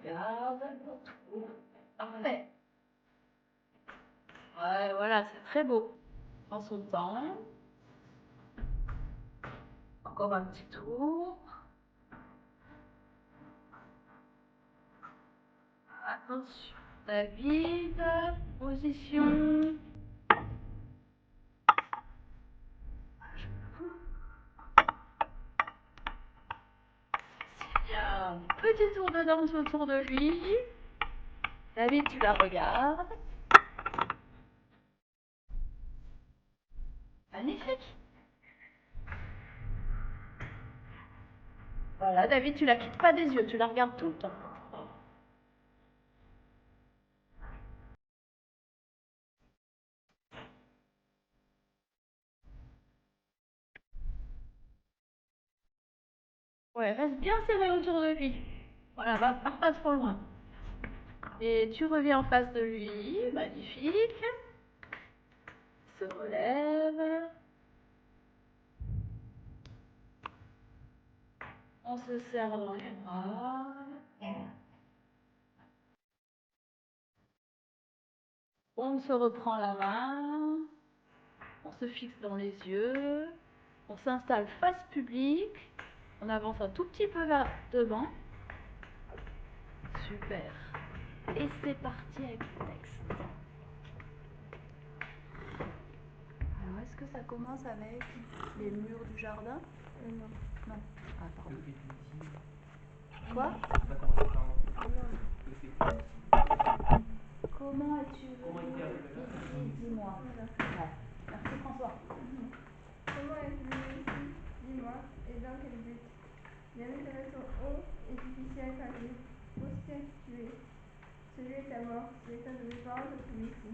regarde. Parfait. Ouais, voilà, c'est très beau. Prends son temps. Encore un petit tour. Attention. David, position. Bien. Petit tour de danse autour de lui. David, tu la regardes. Magnifique. Voilà, David, tu la quittes pas des yeux, tu la regardes tout le temps. Ouais, reste bien serré autour de lui. Voilà, va pas trop loin. Et tu reviens en face de lui, magnifique. Se relève. On se serre dans les bras. On se reprend la main. On se fixe dans les yeux. On s'installe face publique. On avance un tout petit peu vers devant. Super. Et c'est parti avec le texte. Alors, est-ce que ça commence avec les murs du jardin? Non. Non. Ah, pardon. Quoi? Comment es-tu venu ici? Dis-moi. Ouais. Merci François. Comment es-tu venu ici? Dis-moi. Et dans quel but? Bien vu que le son haut et difficile à gravir. Où est-ce que tu es? Celui est ta mort. Si l'état de mes parents te trouve ici.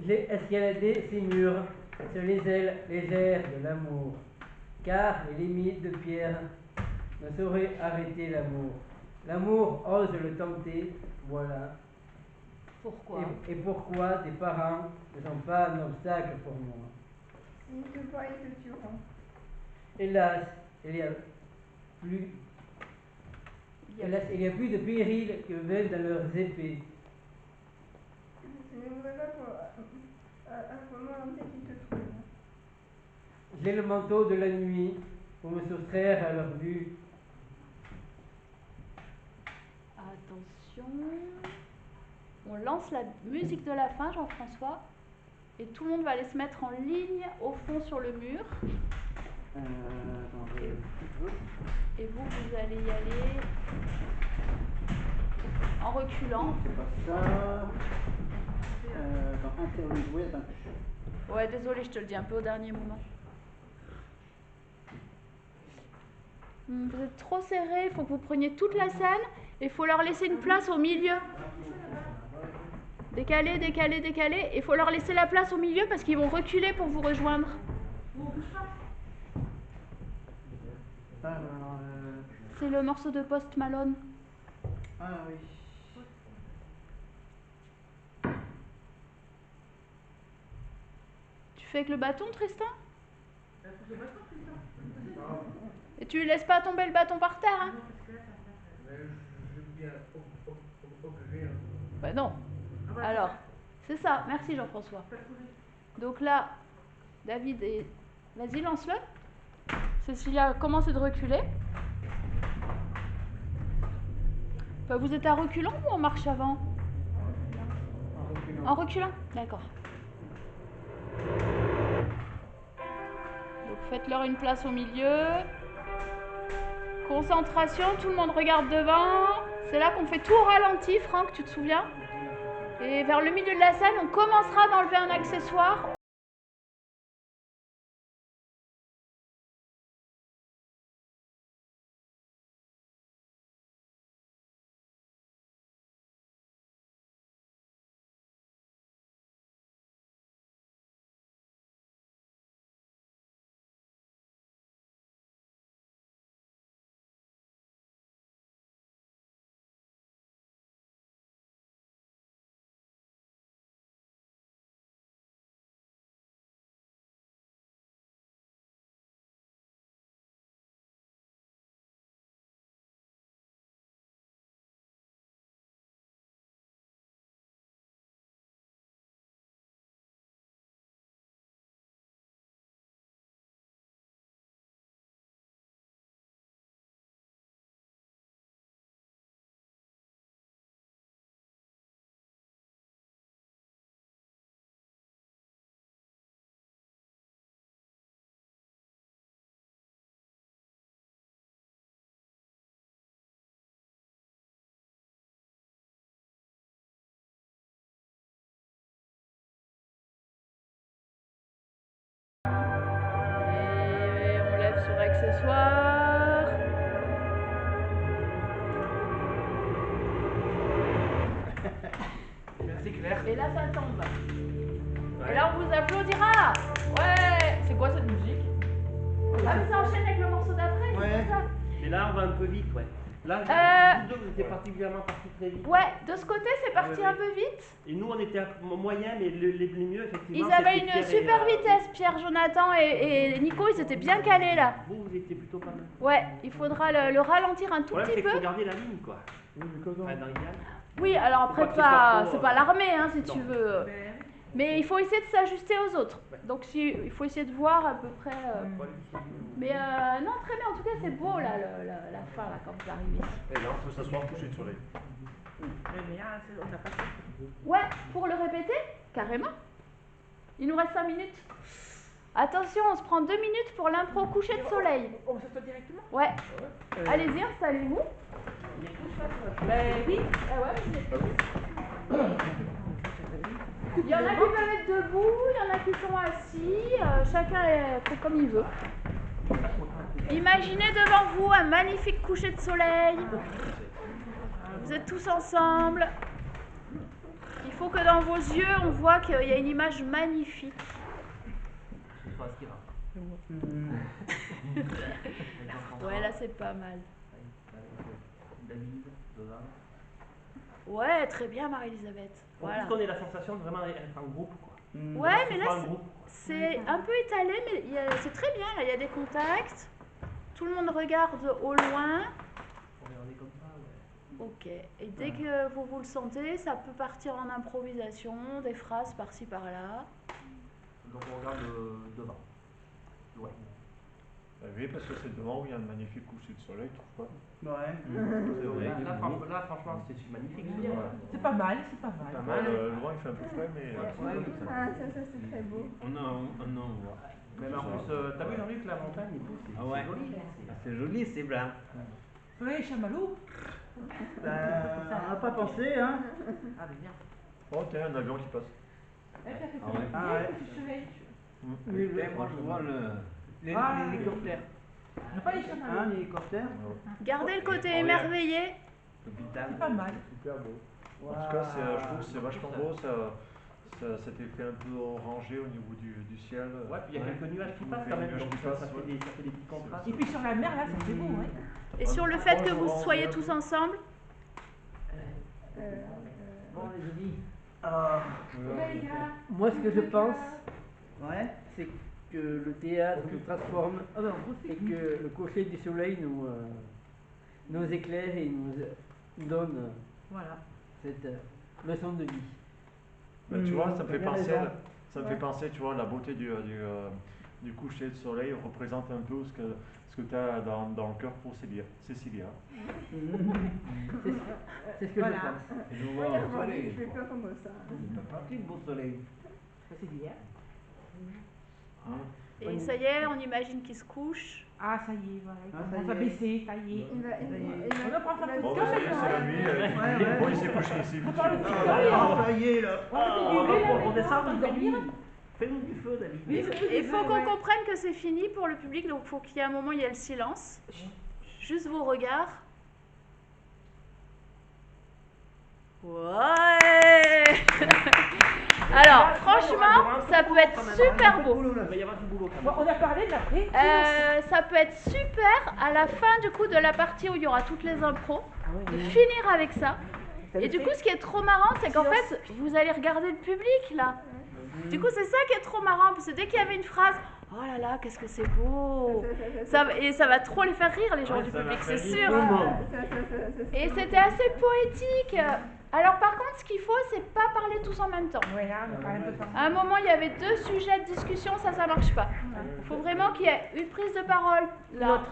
J'ai escaladé ces murs sur les ailes légères de l'amour, car les limites de pierre ne sauraient arrêter l'amour. L'amour ose le tenter, voilà. Pourquoi? Et pourquoi tes parents ne sont pas un obstacle pour moi? S'ils te voient, ils te tueront. Hélas, il y a plus de périls que veulent dans leurs épées. Ce ne voudrait pas pour un moment entier qu'ils te trouvent. J'ai le manteau de la nuit pour me soustraire à leur vue. Attention. On lance la musique de la fin, Jean-François. Et tout le monde va aller se mettre en ligne au fond sur le mur. Et vous, vous allez y aller en reculant. C'est pas ça. Dans interlude, oui, attends. Ouais, désolé, je te le dis un peu au dernier moment. Vous êtes trop serré, il faut que vous preniez toute la scène et il faut leur laisser une place au milieu. Décaler, décaler, décaler. Il faut leur laisser la place au milieu parce qu'ils vont reculer pour vous rejoindre. C'est le morceau de Post Malone. Ah oui. Tu fais avec le bâton, Tristan? Et tu laisses pas tomber le bâton par terre, hein? Bah non. Alors, c'est ça. Merci Jean-François. Donc là, David et... Vas-y, lance-le. Cécilia, commencez de reculer. Enfin, vous êtes à reculant ou en marche avant? En reculant. D'accord. Donc faites-leur une place au milieu. Concentration, tout le monde regarde devant. C'est là qu'on fait tout au ralenti, Franck, tu te souviens? Et vers le milieu de la scène, on commencera d'enlever un accessoire. accessoires. Merci Claire. Et là, ça tombe. Et là, on vous applaudira. Ouais. C'est quoi cette musique? Ah, mais ça enchaîne avec le morceau d'après, Ouais. c'est ça? Mais là, on va un peu vite, ouais. Là, vous deux, vous étiez particulièrement partis très vite. Ouais, de ce côté, c'est parti Ouais, un ouais. peu vite. Et nous, on était moyen, mais les mieux, effectivement. Ils avaient c'était une Pierre et, super vitesse, Pierre, Jonathan et Nico, ils étaient bien calés là. Vous étiez plutôt pas mal. Ouais, il faudra le ralentir un tout Ouais, petit c'est qu'il faut peu. garder la ligne, quoi. Enfin, dans l'idéal. Oui, alors après, Faut pas que ce soit trop, c'est pas l'armée, hein, si non. tu veux. Mais il faut essayer de s'ajuster aux autres. Donc il faut essayer de voir à peu près. Mais non, très bien, en tout cas, c'est beau là, la fin, là, quand vous arrivez ici. Et là, on peut s'asseoir coucher de soleil. Ouais, pour le répéter, carrément. Il nous reste 5 minutes. Attention, on se prend 2 minutes pour l'impro coucher de soleil. On s'assoit directement? Ouais. Allez-y, installez-vous. Ben oui. Ah ouais, mais c'est- il y en a qui peuvent être debout, il y en a qui sont assis, chacun fait comme il veut. Imaginez devant vous un magnifique coucher de soleil. Vous êtes tous ensemble. Il faut que dans vos yeux, on voit qu'il y a une image magnifique. Ouais, là c'est pas mal. David, devant. Ouais, très bien Marie-Elisabeth. En Voilà. plus qu'on ait la sensation de vraiment être en groupe, quoi. Ouais, mais Ce là soit un groupe. c'est un peu étalé, mais c'est très bien. Là, il y a des contacts. Tout le monde regarde au loin. On est comme ça, ouais. Ok. Et dès que vous le sentez, ça peut partir en improvisation, des phrases par-ci par-là. Donc on regarde devant. Ouais. Oui, parce que c'est devant où il y a un magnifique coucher de soleil, tu trouves pas? Ouais. C'est vrai. Là, franchement, c'est magnifique. C'est pas mal, c'est pas mal. Pas Ouais, mal. loin il fait un peu frais, mais. Ah, ça c'est très beau. On en voit. Même en plus, t'as vu Jean-Luc, la montagne et tout, c'est Ah ouais. c'est joli. Là, C'est joli, c'est blanc. Oui, chamallow. Ben, on n'a pas pensé, hein. Ah, mais merde. Oh, tiens, un avion qui passe. Eh, t'as fait Ah ouais. ça. Ah ouais. Oui, moi je vois l'hélicoptère. On n'a pas les chamallows. Un hélicoptère. Gardez le côté Oh, émerveillé. l'hôpital. C'est pas mal. Super beau. En tout cas, je trouve que c'est vachement beau, cet effet un peu orangé au niveau du ciel. Ouais, puis il y a quelques nuages qui Ouais, passent il y quand a des même, nuages donc qui ça passent, fait des petits contrastes. Et puis sur la mer, là, ça fait beau, ouais. Et sur le fait que vous soyez tous ensemble. Bon les amis, Ouais, les gars. moi ce que je pense, Ouais. c'est que le théâtre nous transforme et que le coucher du soleil nous éclaire et nous donne Voilà. cette leçon de vie. Ben, tu vois, ça me fait T'as bien penser, raison. ça me fait penser, tu vois, la beauté du coucher de soleil représente un peu ce que tu as dans le cœur pour Cécilia. C'est ce que Voilà. je pense. Et nous Ouais, voir au moi, soleil. je fais peur comme ça. C'est parti, beau soleil. Ça, c'est bien. Et ça y est, on imagine qu'il se couche. Ah, ça y est, voilà. Il Ah, ça commence y à est. baisser, ça y est. Il va, On va prendre sa Bon, photo. ben, ça y est, c'est la nuit. Ouais. Bon, il s'est couché ici. On parle de Ah, ça y est, là. On descend dans le nuit. Fais-nous du feu, David. Il faut qu'on comprenne que c'est fini pour le public, donc il faut qu'il y ait un moment, il y ait le silence. Juste vos regards. Ouais. Alors, franchement, ça peut être super beau. Il va y avoir du boulot quand Bon, même. on a parlé de l'après. Ça peut être super à la fin du coup de la partie où il y aura toutes les impros, de finir avec ça. Et du coup, ce qui est trop marrant, c'est qu'en fait, vous allez regarder le public là. Du coup, c'est ça qui est trop marrant, parce que dès qu'il y avait une phrase, oh là là, qu'est-ce que c'est beau, et ça va trop les faire rire les gens du public, c'est sûr. Et c'était assez poétique. Alors par contre, ce qu'il faut, c'est pas parler tous en même temps. Ouais, là, on a parlé un peu de ça. À un moment, il y avait 2 sujets de discussion, ça marche pas. Il faut vraiment qu'il y ait une prise de parole là,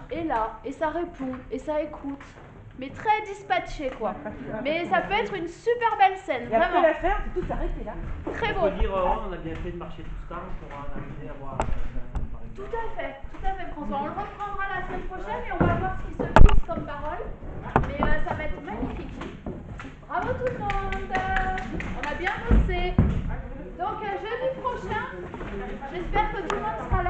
et ça répond, et ça écoute. Mais très dispatché, quoi. Mais ça peut être une super belle scène, Et après vraiment. la faire, c'est tout s'arrêter là. Très On beau. peut dire, on a bien fait de marcher tout ce temps pour arriver à voir. Tout à fait, François. On le reprendra la semaine prochaine et on va voir ce qui se fixe comme parole. Mais ça va être magnifique. Bravo tout le monde. On a bien bossé. Donc jeudi prochain, j'espère que tout le monde sera là.